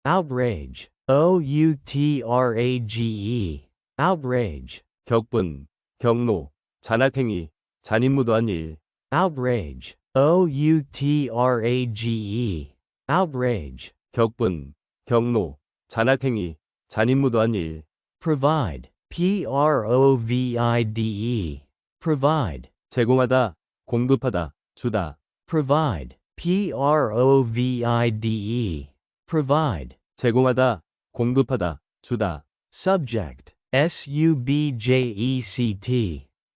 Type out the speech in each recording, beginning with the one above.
outrage, outrage, outrage, 격분, 경로, 잔악행위, 잔인무도한 일. outrage, outrage, outrage, 격분, 경로, 잔악행위, 잔인무도한 일. provide, provide, provide, 제공하다, 공급하다, 주다. provide, provide, provide, 제공하다, 공급하다, 주다. subject, subject,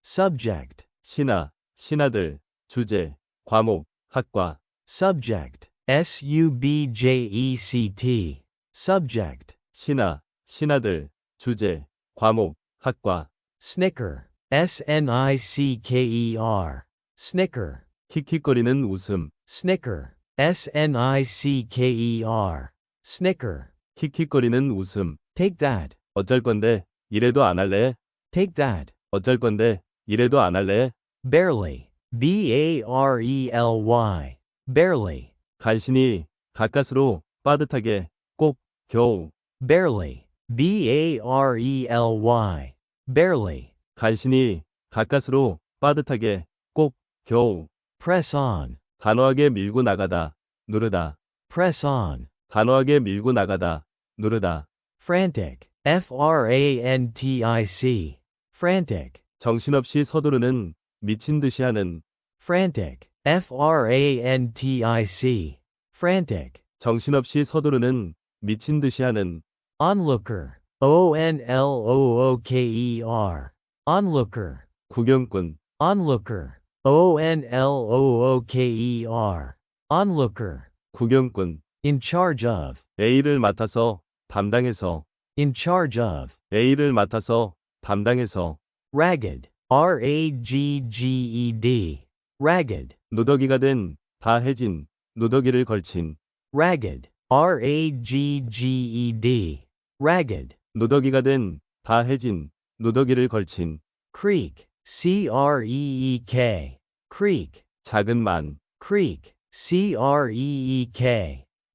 subject, 신하, 신하들, 주제, 과목, 학과. subject, subject, subject, 신하, 신하들, 주제, 과목, 학과. snicker, snicker, snicker, 킥킥거리는 웃음. snicker, snicker, snicker, 킥킥거리는 웃음. take that, 어쩔 건데, 이래도 안 할래? take that, 어쩔 건데, 이래도 안 할래? barely, barely, barely, 간신히, 가까스로, 빠듯하게, 꼭, 겨우. barely, barely, barely, 간신히, 가까스로, 빠듯하게, 꼭, 겨우. press on, 단호하게 밀고 나가다, 누르다. press on, 단호하게 밀고 나가다, 누르다. frantic, frantic, frantic, 정신없이 서두르는, 미친 듯이 하는. frantic, frantic, frantic, 정신없이 서두르는, 미친 듯이 하는. onlooker, onlooker, onlooker, 구경꾼. onlooker, onlooker, onlooker, 구경꾼. in charge of, A를 맡아서, 담당해서. in charge of, A를 맡아서, 담당해서. ragged, ragged, ragged, 누더기가 된, 다 해진, 누더기를 걸친. ragged, ragged, ragged, 누더기가 된, 다 해진, 누더기를 걸친. creek, creek, creek, 작은 만. creek, creek,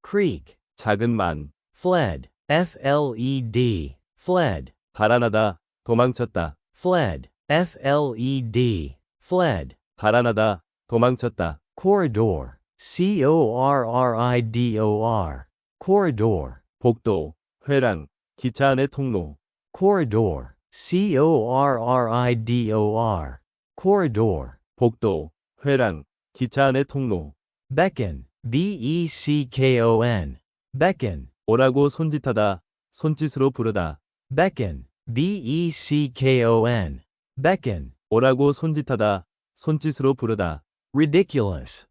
creek, 작은 만. fled, fled, fled, 달아나다, 도망쳤다. fled, fled, fled, 달아나다, 도망쳤다. corridor, corridor, corridor, 복도, 회랑, 기차 안의 통로. corridor, corridor, corridor, 복도, 회랑, 기차 안의 통로. beckon, beckon, beckon, 오라고 손짓하다, 손짓으로 부르다. beckon, beckon, beckon, 오라고 손짓하다, 손짓으로 부르다. ridiculous,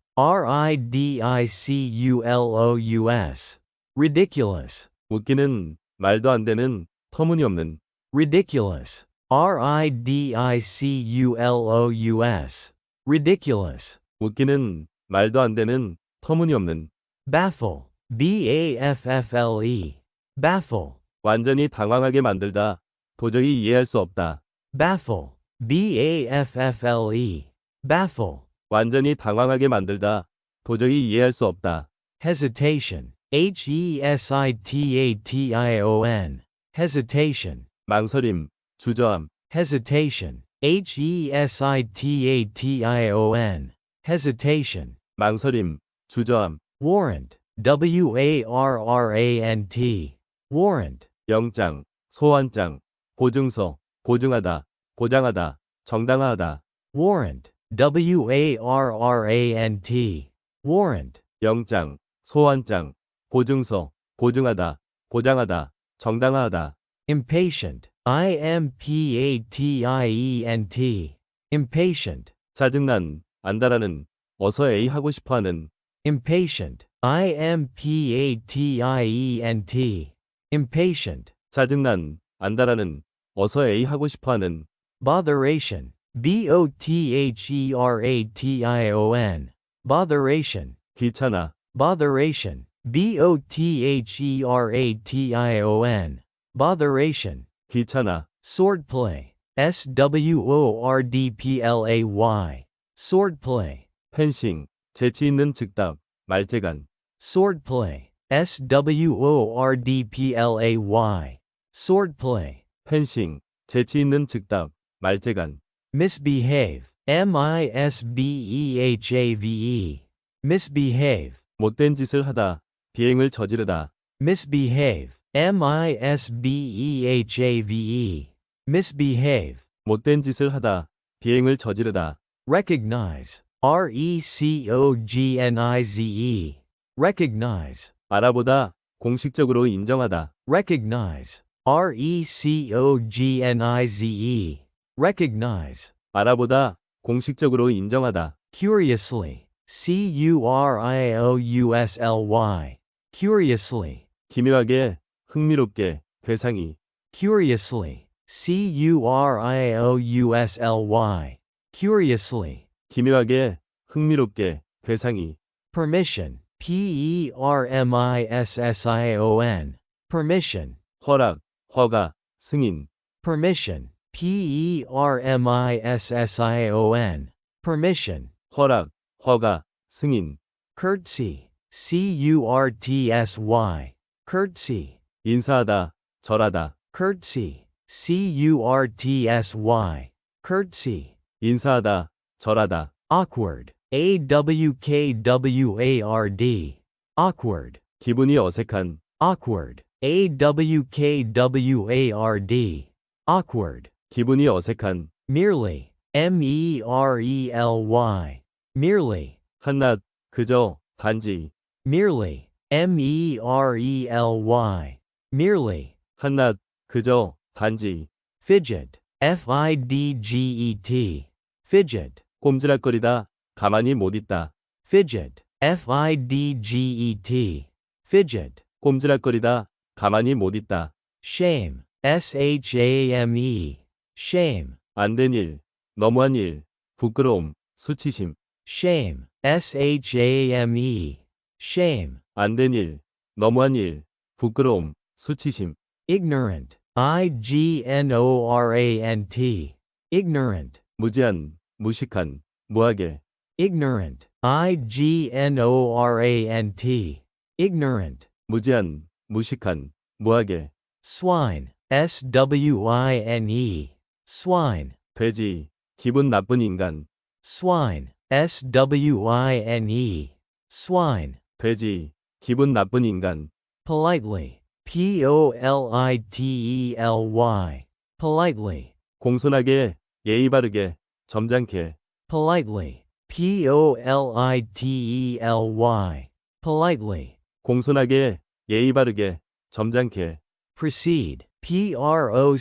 ridiculous, ridiculous, 웃기는, 말도 안 되는, 터무니없는. ridiculous, ridiculous, ridiculous, 웃기는, 말도 안 되는, 터무니없는. baffle, baffle, baffle, 완전히 당황하게 만들다, 도저히 이해할 수 없다. baffle, baffle, baffle, 완전히 당황하게 만들다, 도저히 이해할 수 없다. hesitation, hesitation, hesitation, 망설임, 주저함. hesitation, hesitation, hesitation, 망설임, 주저함. warrant, warrant, warrant, 영장, 소환장, 보증서, 보증하다, 보장하다, 정당화하다. warrant, warrant, warrant, 영장, 소환장, 보증서, 보증하다, 보장하다, 정당화하다. impatient, impatient, impatient, 짜증난, 안달하는, 어서 A 하고 싶어하는. impatient, impatient, impatient, 짜증난, 안달하는, 어서 A 하고 싶어하는. botheration, botheration, botheration, 귀찮아, botheration, botheration, botheration, 귀찮아. swordplay, swordplay, swordplay, 펜싱, 재치 있는 즉답, 말재간. swordplay, swordplay, swordplay. 펜싱, 재치 있는 즉답, 말재간. Misbehave, misbehave, misbehave. 못된 짓을 하다, 비행을 저지르다. Misbehave, misbehave, misbehave. 못된 짓을 하다, 비행을 저지르다. Recognize, recognize, recognize. 알아보다, 공식적으로 인정하다. Recognize, recognize, recognize. 알아보다, 공식적으로 인정하다. Curiously, curiously, curiously. 기묘하게, 흥미롭게, 괴상히. Curiously, curiously, curiously. 기묘하게, 흥미롭게, 괴상히. Permission, permission, permission. 허락, 허가, 승인. Permission, permission, permission. 허락, 허가, 승인. Curtsy, curtsy, curtsy. 인사하다, 절하다. Curtsy, curtsy, curtsy. 인사하다, 절하다. Awkward, awkward, awkward. 기분이 어색한. Awkward, awkward, awkward. 기분이 어색한. Merely, merely, merely. 한낱, 그저, 단지. Merely, merely, merely. 한낱, 그저, 단지. Fidget, fidget, fidget. 꼼지락거리다, 가만히 못 있다. Fidget, fidget, fidget. 꼼지락거리다, 가만히 못 있다. Shame, shame, shame. 안 된 일, 너무한 일, 부끄러움, 수치심. Shame, shame, shame. 안 된 일, 너무한 일, 부끄러움, 수치심. Ignorant, ignorant, ignorant. 무지한, 무식한, 무하게. Ignorant, ignorant, ignorant. 무지한, 무식한, 무하게. Swine, swine, swine. 돼지, 기분 나쁜 인간. Swine, swine, swine. 돼지, 기분 나쁜 인간. Politely, politely, politely. 공손하게, 예의 바르게, 점잖게. Politely, politely, politely. 공손하게, 예의 바르게, 점잖게. Proceed,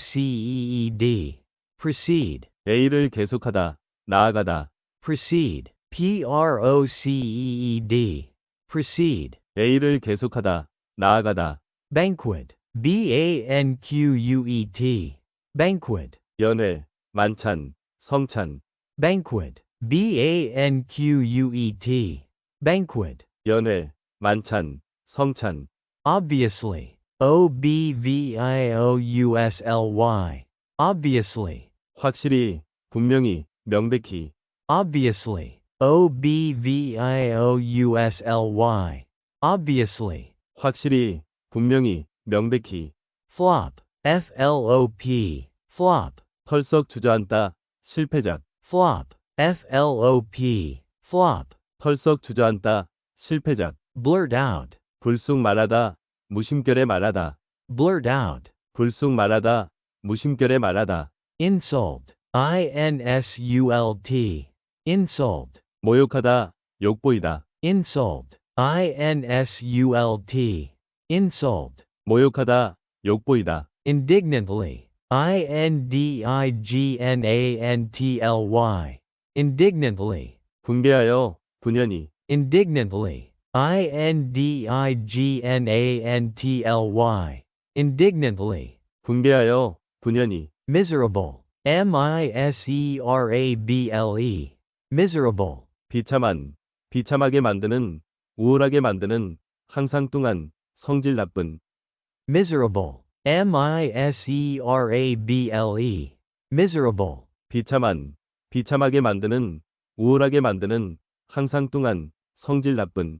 proceed, proceed. A를 계속하다, 나아가다. Proceed, proceed, proceed. A를 계속하다, 나아가다. Banquet, banquet, banquet. 연회, 만찬, 성찬. Banquet, banquet, banquet. 연회, 만찬, 성찬. Obviously, obviously, obviously. 확실히, 분명히, 명백히. Obviously, obviously, obviously. 확실히, 분명히, 명백히. Flop, flop, flop. 털썩 주저앉다, 실패작. Flop, flop, flop. 털썩 주저앉다, 실패작. Blurt out, 불쑥 말하다, 무심결에 말하다. blurt out. 불쑥 말하다, 무심결에 말하다. Insult, insult, insult. 모욕하다, 욕보이다. Insult, insult, insult. 모욕하다, 욕보이다. Indignantly, indignantly, indignantly. 분개하여, 분연히. Indignantly, indignantly, indignantly. 분개하여, 분연히. Miserable, miserable, miserable. 비참한, 비참하게 만드는, 우울하게 만드는, 항상 뚱한, 성질 나쁜. Miserable, miserable, miserable. 비참한, 비참하게 만드는, 우울하게 만드는, 항상 뚱한, 성질 나쁜.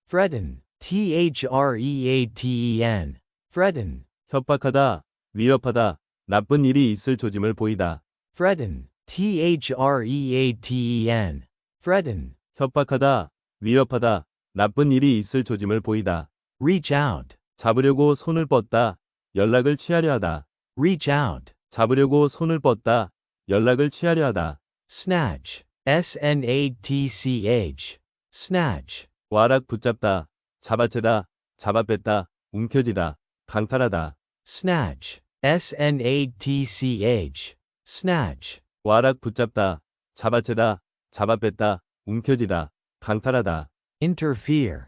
Threaten, threaten, threaten, 협박하다, 위협하다, 나쁜 일이 있을 조짐을 보이다. threaten, threaten, threaten, 협박하다, 위협하다, 나쁜 일이 있을 조짐을 보이다. reach out, 잡으려고 손을 뻗다, 연락을 취하려 하다. reach out, 잡으려고 손을 뻗다, 연락을 취하려 하다. snatch, snatch, snatch, 와락 붙잡다, 잡아채다, 잡아뺐다, 움켜쥐다, 강탈하다. snatch, snatch, snatch, 와락 붙잡다, 잡아채다, 잡아뺐다, 움켜쥐다, 강탈하다. interfere,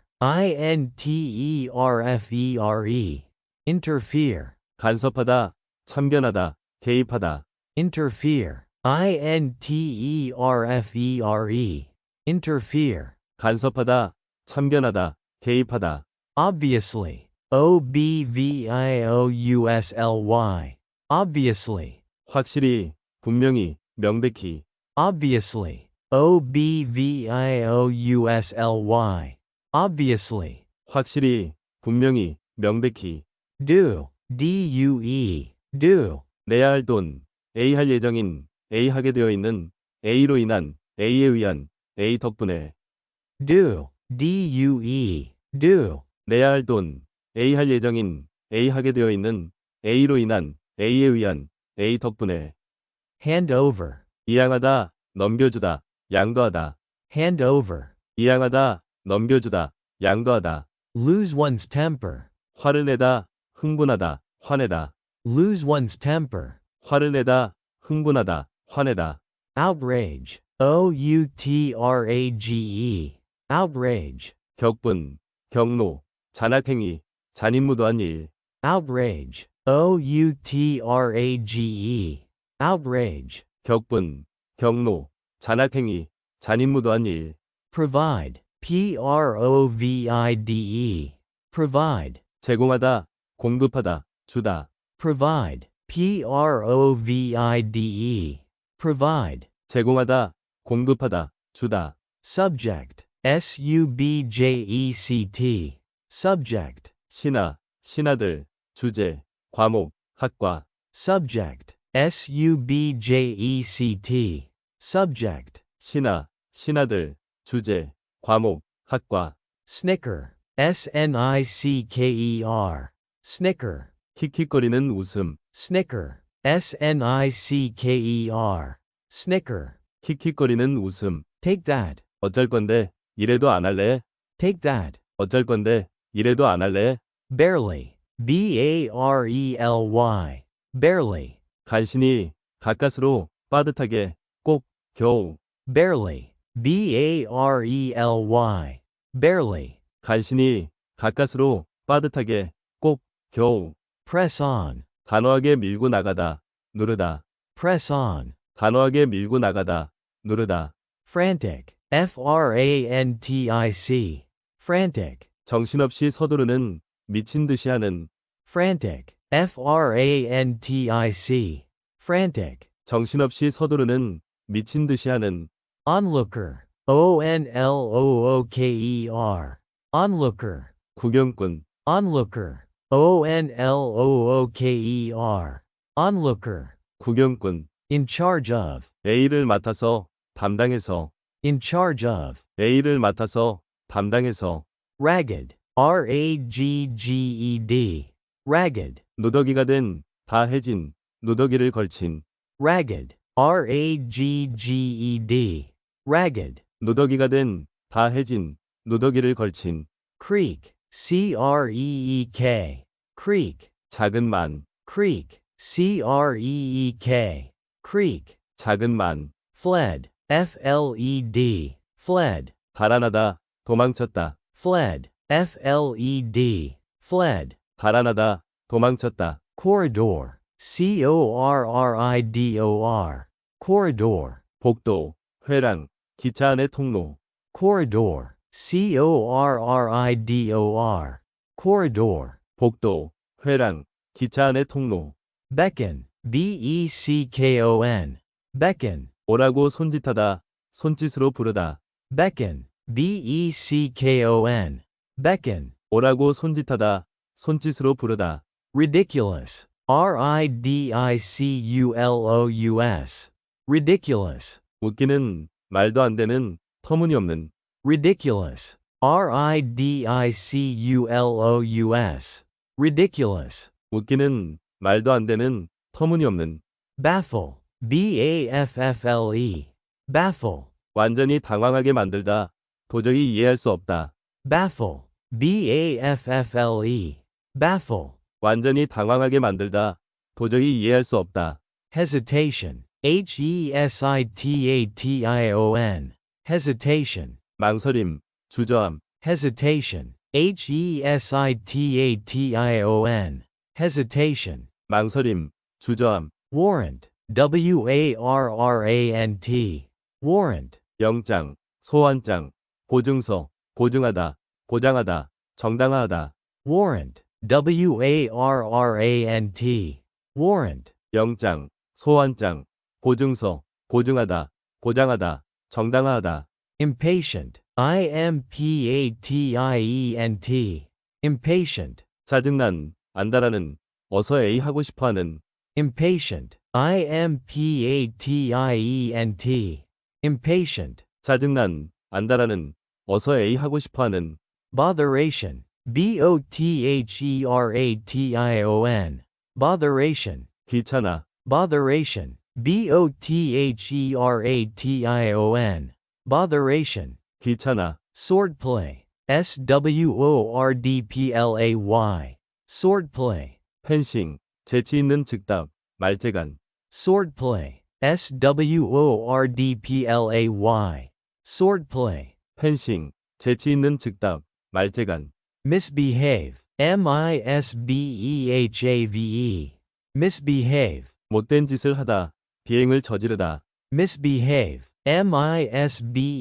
interfere, interfere, 간섭하다, 참견하다, 개입하다. interfere, interfere, interfere, 간섭하다, 참견하다, 개입하다. obviously, obviously, obviously, 확실히, 분명히, 명백히. obviously, obviously, obviously, 확실히, 분명히, 명백히. due, due, due, 내야 할 돈, A 할 예정인, A 하게 되어 있는, A로 인한, A에 의한, A 덕분에. due, due, due, 내야 할 돈, A 할 예정인, A 하게 되어 있는, A로 인한, A에 의한, A 덕분에. hand over, 이양하다, 넘겨주다, 양도하다. hand over, 이양하다, 넘겨주다, 양도하다. lose one's temper, 화를 내다, 흥분하다, 화내다. lose one's temper, 화를 내다, 흥분하다, 화내다. outrage, outrage, outrage, 격분, 경로, 잔악행위, 잔인무도한 일. outrage, outrage, outrage, 격분, 경로, 잔악행위, 잔인무도한 일. provide, provide, provide, 제공하다, 공급하다, 주다. provide, provide, provide, 제공하다, 공급하다, 주다. subject, subject, subject, 신하, 신하들, 주제, 과목, 학과. subject, subject, subject, 신하, 신하들, 주제, 과목, 학과. snicker, snicker, snicker, 킥킥거리는 웃음. snicker, snicker, snicker, 킥킥거리는 웃음. take that, 어쩔 건데, 이래도 안 할래? take that, 어쩔 건데, 이래도 안 할래? barely, barely, barely, 간신히, 가까스로, 빠듯하게, 꼭, 겨우. barely, barely, barely, 간신히, 가까스로, 빠듯하게, 꼭, 겨우. press on, 단호하게 밀고 나가다, 누르다. press on, 단호하게 밀고 나가다, 누르다. frantic, frantic, frantic, 정신없이 서두르는, 미친 듯이 하는. frantic, frantic, frantic, 정신없이 서두르는, 미친 듯이 하는. onlooker, onlooker, onlooker, 구경꾼. onlooker, onlooker, onlooker, 구경꾼. in charge of, A를 맡아서, 담당해서. in charge of, A를 맡아서, 담당해서. ragged, ragged, ragged, 누더기가 된, 다 해진, 누더기를 걸친. ragged, ragged, ragged, 누더기가 된, 다 해진, 누더기를 걸친. creek, creek, creek, 작은 만. creek, creek, creek, 작은 만. fled, fled, fled, 달아나다, 도망쳤다. fled, fled, fled, 달아나다, 도망쳤다. corridor, corridor, corridor, 복도, 회랑, 기차 안의 통로. corridor, corridor, corridor, 복도, 회랑, 기차 안의 통로. beckon, beckon, beckon, 오라고 손짓하다, 손짓으로 부르다. beckon, beckon, beckon, 오라고 손짓하다, 손짓으로 부르다. ridiculous, ridiculous, ridiculous, 웃기는, 말도 안 되는, 터무니없는. ridiculous, ridiculous, ridiculous, 웃기는, 말도 안 되는, 터무니없는. baffle, baffle, baffle, 완전히 당황하게 만들다, 도저히 이해할 수 없다. baffle, baffle, baffle, 완전히 당황하게 만들다, 도저히 이해할 수 없다. hesitation, hesitation, hesitation, 망설임, 주저함. hesitation, hesitation, hesitation, 망설임, 주저함. warrant, warrant, warrant, 영장, 소환장, 보증서, 보증하다, 보장하다, 정당화하다. warrant, warrant, warrant, 영장, 소환장, 보증서, 보증하다, 보장하다, 정당화하다. impatient, impatient, impatient, 짜증난, 안달하는, 어서 A 하고 싶어하는. impatient, impatient, impatient, 짜증난, 안달하는, 어서 A 하고 싶어하는. botheration, botheration, botheration, 귀찮아, botheration, botheration, botheration, 귀찮아. swordplay, swordplay, swordplay, 펜싱, 재치 있는 즉답, 말재간. swordplay, swordplay, swordplay, 펜싱, 재치 있는 즉답, 말재간. misbehave, misbehave, misbehave, 못된 짓을 하다, 비행을 저지르다. misbehave,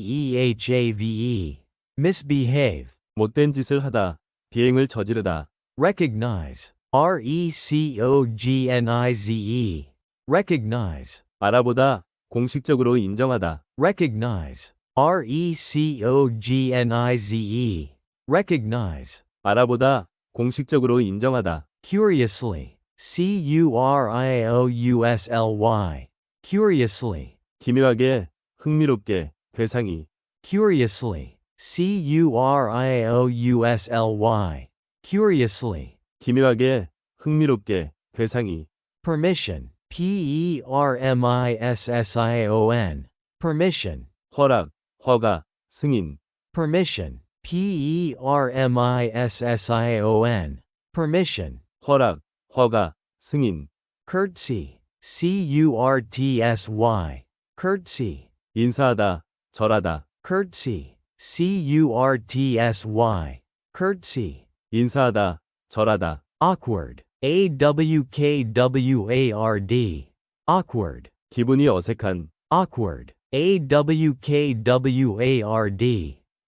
misbehave, misbehave, 못된 짓을 하다, 비행을 저지르다. recognize, recognize, recognize, 알아보다, 공식적으로 인정하다. recognize, recognize, recognize, 알아보다, 공식적으로 인정하다. curiously, curiously, curiously, 기묘하게, 흥미롭게, 괴상히. curiously, curiously, curiously, 기묘하게, 흥미롭게, 괴상히. permission, permission, permission, 허락, 허가, 승인. permission, permission, permission, 허락, 허가, 승인. curtsy, curtsy, curtsy, 인사하다, 절하다. curtsy, curtsy, curtsy, 인사하다, 절하다. awkward, awkward, awkward, 기분이 어색한. awkward, awkward,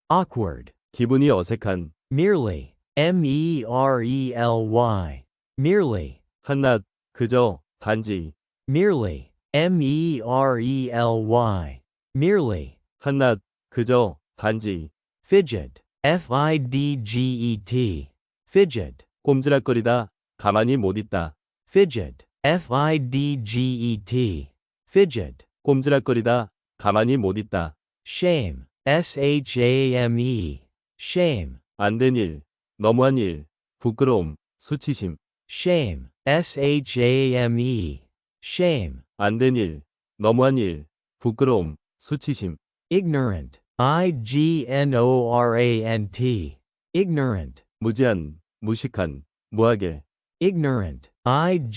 awkward, 기분이 어색한. merely, merely, merely, 한낱, 그저, 단지. merely, merely, merely, 한낱, 그저, 단지. fidget, fidget, fidget, 꼼지락거리다, 가만히 못 있다. fidget, fidget, fidget, 꼼지락거리다, 가만히 못 있다. shame, shame, shame, 안 된 일, 너무한 일, 부끄러움, 수치심. shame, shame, shame, 안 된 일, 너무한 일, 부끄러움, 수치심. ignorant, ignorant, ignorant, 무지한, 무식한, 무하게. ignorant, ignorant,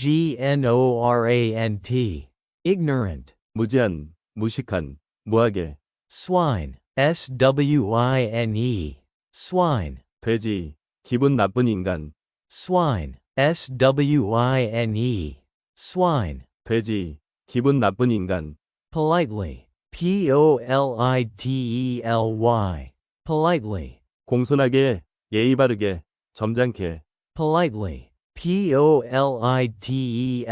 ignorant, 무지한, 무식한, 무하게. swine, swine, swine, 돼지, 기분 나쁜 인간. swine, swine, swine, 돼지, 기분 나쁜 인간. politely, politely, politely, 공손하게, 예의 바르게, 점잖게. politely, politely,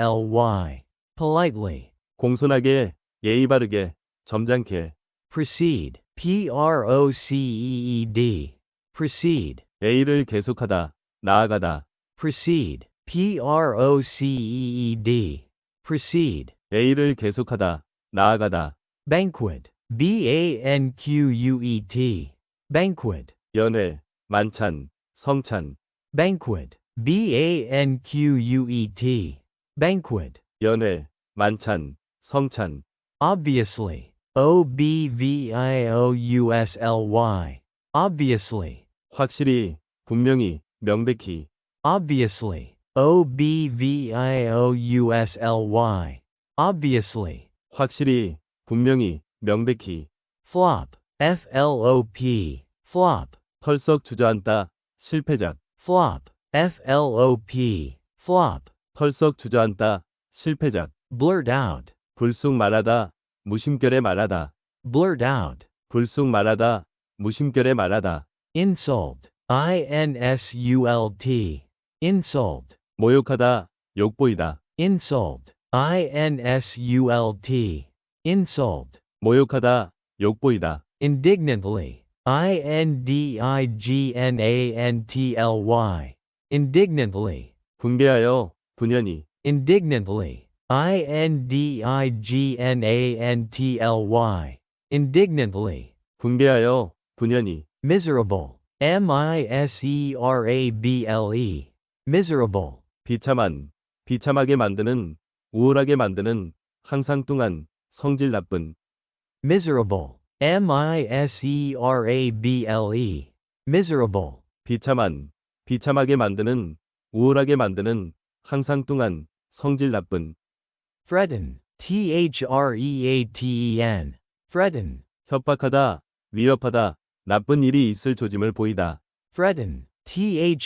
politely, 공손하게, 예의 바르게, 점잖게. proceed, proceed, proceed, A를 계속하다, 나아가다. Proceed. Proceed. Proceed. A를 계속하다, 나아가다. Banquet. Banquet. Banquet. 연회, 만찬, 성찬. Banquet. Banquet. Banquet. 연회, 만찬, 성찬. Obviously. Obviously. Obviously. 확실히, 분명히, 명백히. Obviously. Obviously. Obviously. 확실히, 분명히, 명백히. Flop. Flop. Flop. 털썩 주저앉다, 실패작. Flop. Flop. Flop. 털썩 주저앉다, 실패작. Blurt out. 불쑥 말하다, 무심결에 말하다. Blurt out. 불쑥 말하다, 무심결에 말하다. Insult. Insult. Insult. 모욕하다, 욕보이다. Insult. Insult. Insult. 모욕하다, 욕보이다. Indignantly. Indignantly. Indignantly. 분개하여, 분연히. Indignantly. Indignantly. Indignantly. 분개하여, 분연히. Miserable. Miserable. Miserable. 비참한, 비참하게 만드는, 우울하게 만드는, 항상 뚱한, 성질 나쁜. Miserable. Miserable. Miserable. 비참한, 비참하게 만드는, 우울하게 만드는, 항상 뚱한, 성질 나쁜. Threaten. Threaten. Threaten. 협박하다, 위협하다, 나쁜 일이 있을 조짐을 보이다. Threaten. Threaten.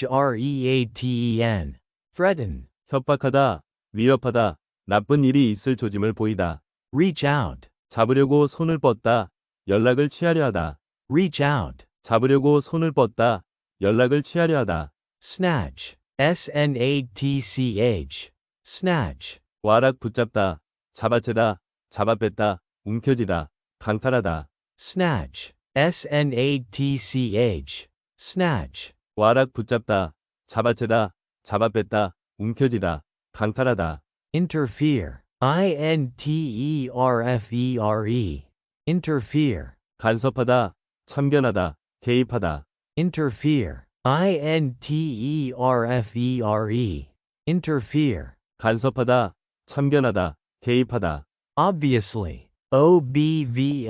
Threaten. 협박하다, 위협하다, 나쁜 일이 있을 조짐을 보이다. Reach out. 잡으려고 손을 뻗다, 연락을 취하려 하다. Reach out. 잡으려고 손을 뻗다, 연락을 취하려 하다. Snatch. Snatch. Snatch. 와락 붙잡다, 잡아채다, 잡아뺐다, 움켜쥐다, 강탈하다. Snatch. Snatch. Snatch. 와락 붙잡다, 잡아채다, 잡아뺐다, 움켜쥐다, 강탈하다. Interfere. Interfere. Interfere. 간섭하다, 참견하다, 개입하다. Interfere. Interfere. Interfere. 간섭하다, 참견하다, 개입하다. Obviously. Obviously.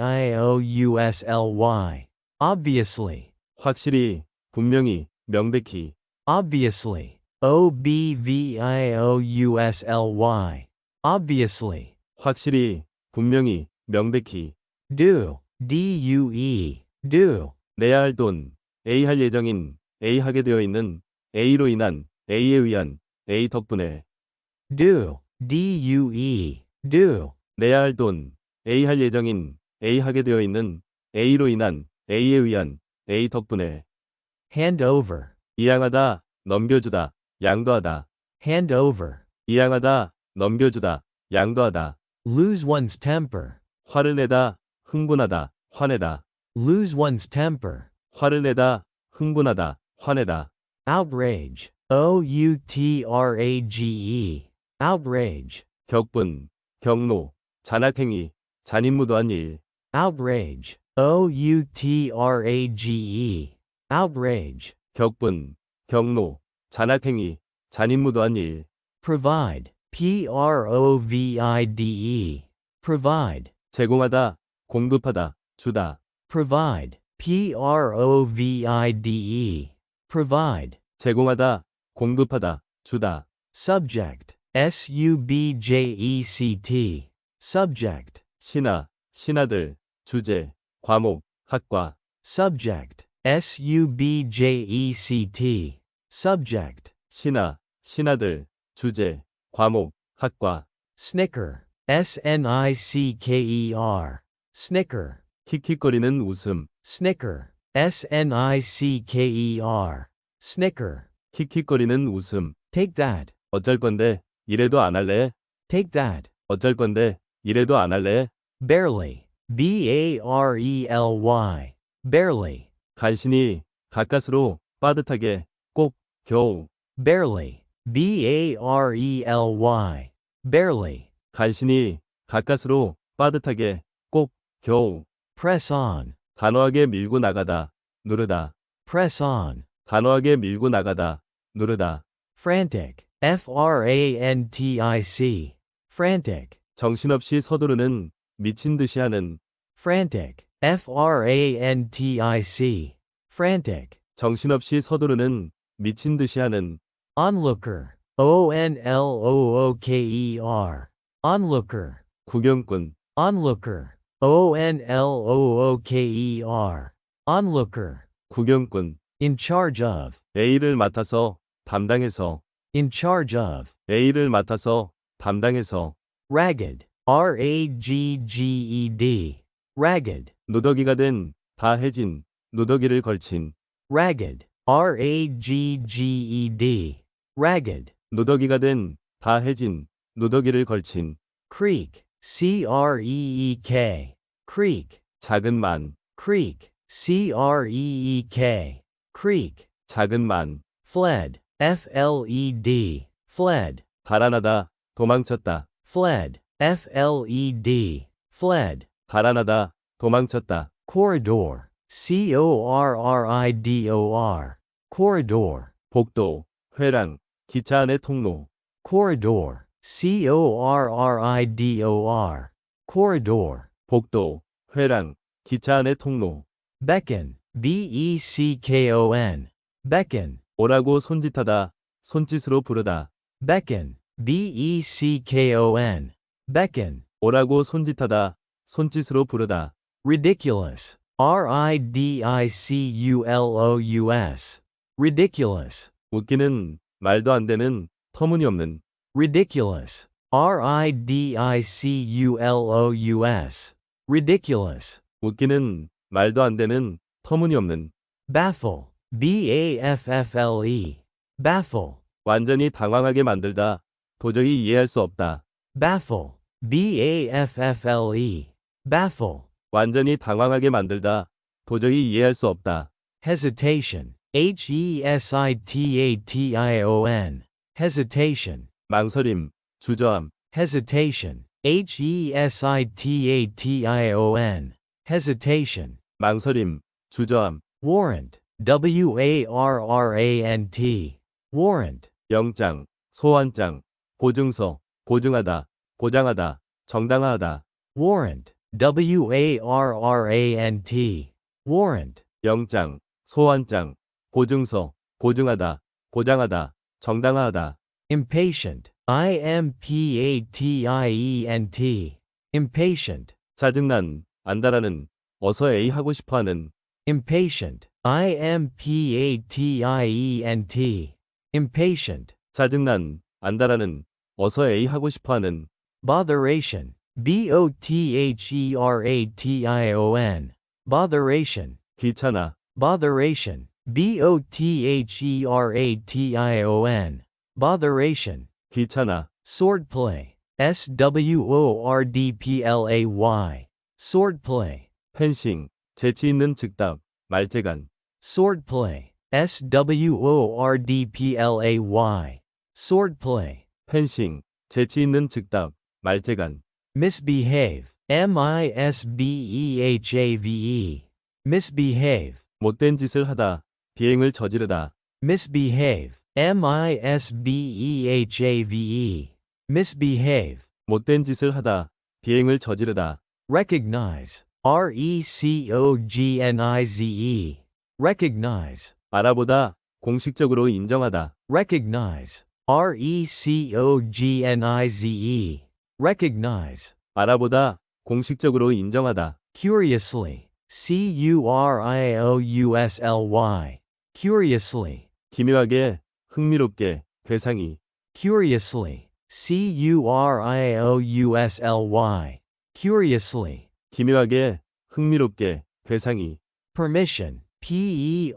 Obviously. 확실히, 분명히, 명백히. Obviously. Obviously. Obviously. 확실히, 분명히, 명백히. Do. Due. Do. 내야 할 돈, A 할 예정인, A 하게 되어 있는, A로 인한, A에 의한, A 덕분에. Do. Due. Do. 내야 할 돈, A 할 예정인, A 하게 되어 있는, A로 인한, A에 의한, A 덕분에. Hand over. 이양하다, 넘겨주다, 양도하다. Hand over. 이양하다, 넘겨주다, 양도하다. Lose one's temper. 화를 내다, 흥분하다, 화내다. Lose one's temper. 화를 내다, 흥분하다, 화내다. Outrage. Outrage. Outrage. 격분, 경로, 잔악행위, 잔인무도한 일. Outrage. Outrage. Outrage. 격분, 경로, 잔악행위, 잔인무도한 일. Provide. Provide. Provide. 제공하다, 공급하다, 주다. Provide. Provide. Provide. 제공하다, 공급하다, 주다. Subject. Subject. Subject. 신하, 신하들, 주제, 과목, 학과. Subject. Subject. Subject. 신하, 신하들, 주제, 과목, 학과. Snicker. Snicker. Snicker. 킥킥거리는 웃음. Snicker. Snicker. Snicker. 킥킥거리는 웃음. Take that. 어쩔 건데, 이래도 안 할래? Take that. 어쩔 건데, 이래도 안 할래? Barely. Barely. Barely. 간신히, 가까스로, 빠듯하게, 꼭, 겨우. barely, barely, barely, 간신히, 가까스로, 빠듯하게, 꼭, 겨우. press on, 단호하게 밀고 나가다, 누르다. press on, 단호하게 밀고 나가다, 누르다. frantic, frantic, frantic, 정신없이 서두르는, 미친 듯이 하는. frantic, frantic, frantic, 정신없이 서두르는, 미친 듯이 하는. onlooker, onlooker, onlooker, 구경꾼. onlooker, onlooker, onlooker, 구경꾼. in charge of, A를 맡아서, 담당해서. in charge of, A를 맡아서, 담당해서. ragged, ragged, ragged, 누더기가 된, 다 해진, 누더기를 걸친. ragged, ragged, ragged, 누더기가 된, 다 해진, 누더기를 걸친. creek, creek, creek, 작은 만. creek, creek, creek, 작은 만. fled, fled, fled, 달아나다, 도망쳤다. fled, fled, fled, 달아나다, 도망쳤다. corridor, corridor, corridor, 복도, 회랑, 기차 안의 통로. corridor, corridor, corridor, 복도, 회랑, 기차 안의 통로. beckon, beckon, beckon, 오라고 손짓하다, 손짓으로 부르다. beckon, beckon, beckon, 오라고 손짓하다, 손짓으로 부르다. ridiculous, ridiculous, ridiculous, 웃기는, 말도 안 되는, 터무니없는. ridiculous, ridiculous, ridiculous, 웃기는, 말도 안 되는, 터무니없는. baffle, baffle, baffle, 완전히 당황하게 만들다, 도저히 이해할 수 없다. baffle, baffle, baffle, 완전히 당황하게 만들다, 도저히 이해할 수 없다. hesitation, hesitation, hesitation, 망설임, 주저함. hesitation, hesitation, hesitation, 망설임, 주저함. warrant, warrant, warrant, 영장, 소환장, 보증서, 보증하다, 보장하다, 정당화하다. warrant, warrant, warrant, 영장, 소환장, 보증서, 보증하다, 보장하다, 정당화하다. impatient, impatient, impatient, 짜증난, 안달하는, 어서 A 하고 싶어하는. impatient, impatient, impatient, 짜증난, 안달하는, 어서 A 하고 싶어하는. botheration, botheration, botheration, 귀찮아, botheration, botheration, botheration, 귀찮아. swordplay, swordplay, swordplay, 펜싱, 재치 있는 즉답, 말재간. swordplay, swordplay, swordplay, 펜싱, 재치 있는 즉답, 말재간. misbehave, misbehave, misbehave, 못된 짓을 하다, 비행을 저지르다. misbehave, misbehave, misbehave, 못된 짓을 하다, 비행을 저지르다. recognize, recognize, recognize, 알아보다, 공식적으로 인정하다. recognize, recognize, recognize, 알아보다, 공식적으로 인정하다. curiously, curiously, curiously, 기묘하게, 흥미롭게, 괴상히. curiously, curiously, curiously, 기묘하게, 흥미롭게, 괴상히. permission, permission,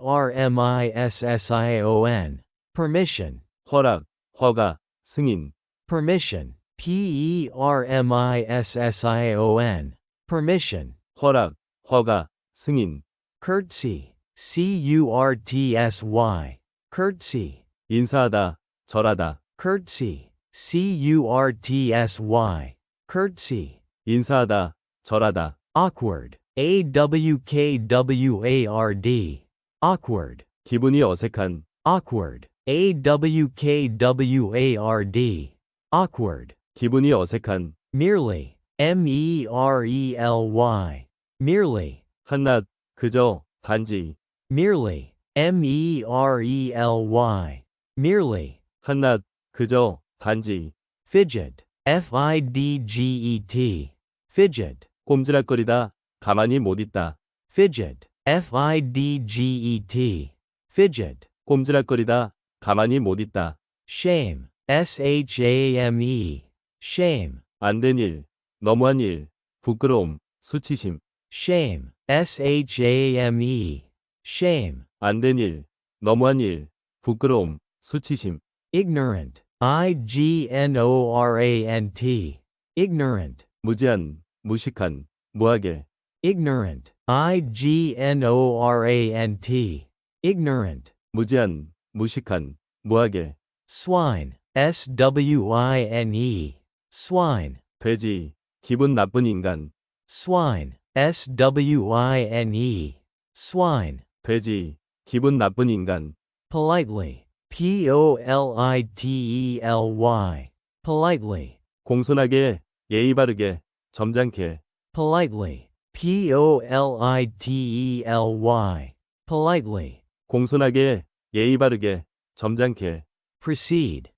permission, 허락, 허가, 승인. permission, permission, permission, 허락, 허가, 승인. curtsy, curtsy, curtsy, 인사하다, 절하다, curtsy, curtsy, curtsy, 인사하다, 절하다, awkward, awkward, awkward, 기분이 어색한, awkward, awkward, awkward, 기분이 어색한, merely, merely, merely, 한낱, 그저, 단지, merely, merely, merely, 한낱, 그저, 단지, fidget, fidget, fidget, 꼼지락거리다, 가만히 못 있다, fidget, fidget, fidget, 꼼지락거리다, 가만히 못 있다, shame, shame, shame, 안 된 일, 너무한 일, 부끄러움, 수치심, shame, shame, shame, 안 된 일, 너무한 일, 부끄러움, 수치심, ignorant, ignorant, ignorant, 무지한, 무식한, 무하게, ignorant, ignorant, ignorant, 무지한, 무식한, 무하게, swine, swine, swine, 돼지, 기분 나쁜 인간, swine, swine, swine, 돼지, 기분 나쁜 인간, politely, politely, politely, 공손하게, 예의 바르게, 점잖게, politely, politely, politely, 공손하게, 예의 바르게, 점잖게, proceed,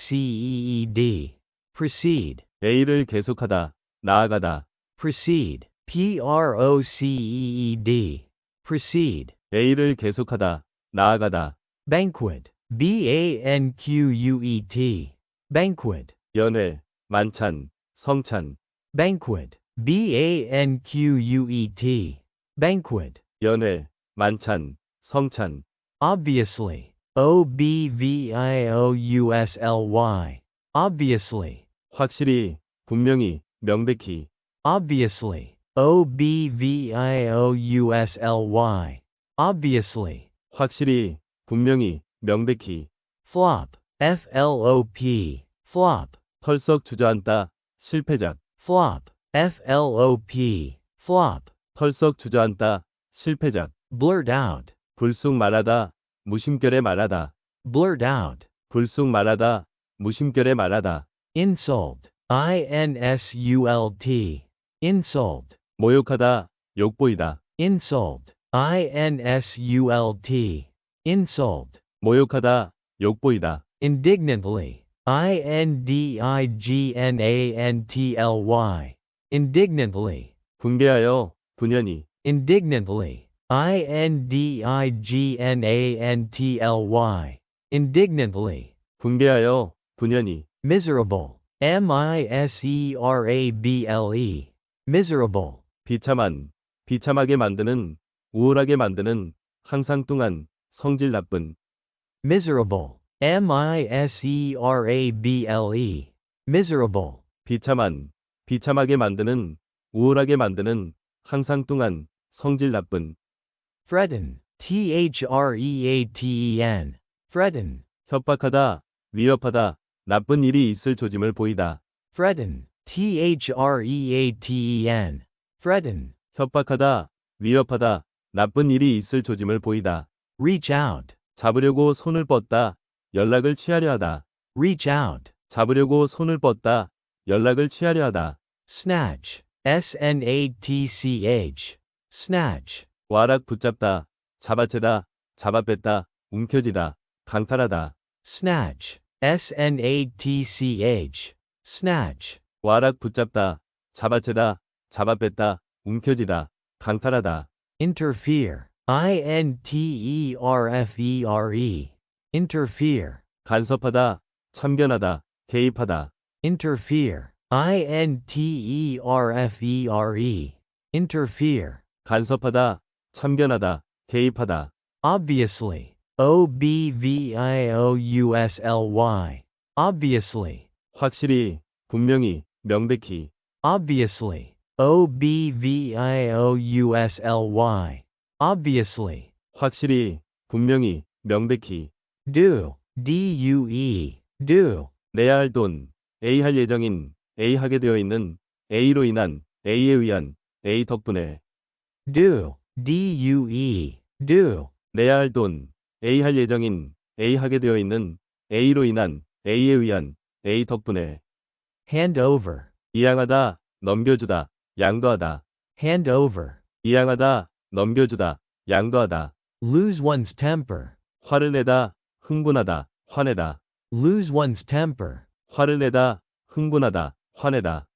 proceed, proceed, A를 계속하다, 나아가다, proceed, proceed, proceed, A를 계속하다, 나아가다, banquet, banquet, banquet, 연회, 만찬, 성찬, banquet, banquet, banquet, 연회, 만찬, 성찬, obviously, obviously, obviously, 확실히, 분명히, 명백히, obviously, obviously, obviously, 확실히, 분명히, 명백히, flop, flop, flop, 털썩 주저앉다, 실패작, flop, flop, flop, 털썩 주저앉다, 실패작, blurt out, 불쑥 말하다, 무심결에 말하다, blurt out, 불쑥 말하다, 무심결에 말하다, insult, insult, insult, 모욕하다, 욕보이다, insult, insult, insult, 모욕하다, 욕보이다, indignantly, indignantly, indignantly, 분개하여, 분연히, indignantly, indignantly, 분개하여, 분연히, miserable, miserable, miserable, 비참한, 비참하게 만드는, 우울하게 만드는, 항상 뚱한, 성질 나쁜, miserable, miserable, miserable, 비참한, 비참하게 만드는, 우울하게 만드는, 항상 뚱한, 성질 나쁜, threaten, threaten, threaten, 협박하다, 위협하다, 나쁜 일이 있을 조짐을 보이다, threaten, threaten, threaten, 협박하다, 위협하다, 나쁜 일이 있을 조짐을 보이다, reach out, 잡으려고 손을 뻗다, 연락을 취하려 하다, reach out, 잡으려고 손을 뻗다, 연락을 취하려 하다, snatch, snatch, snatch, 와락 붙잡다, 잡아채다, 잡아뺐다, 움켜쥐다, 강탈하다, snatch, snatch, snatch, 와락 붙잡다, 잡아채다, 잡아뺐다, 움켜쥐다, 강탈하다, interfere, interfere, interfere, 간섭하다, 참견하다, 개입하다, interfere, interfere, interfere, 간섭하다, 참견하다, 개입하다, obviously, obviously, obviously, 확실히, 분명히, 명백히, obviously, obviously, obviously, 확실히, 분명히, 명백히. due, due, due, 내야 할 돈, A 할 예정인, A 하게 되어 있는, A로 인한, A에 의한, A 덕분에. due, due, due, 내야 할 돈, A 할 예정인, A 하게 되어 있는, A로 인한, A에 의한, A 덕분에. hand over, 이양하다, 넘겨주다, 양도하다. hand over, 이양하다, 넘겨주다, 양도하다. lose one's temper, 화를 내다, 흥분하다, 화내다. lose one's temper, 화를 내다, 흥분하다, 화내다.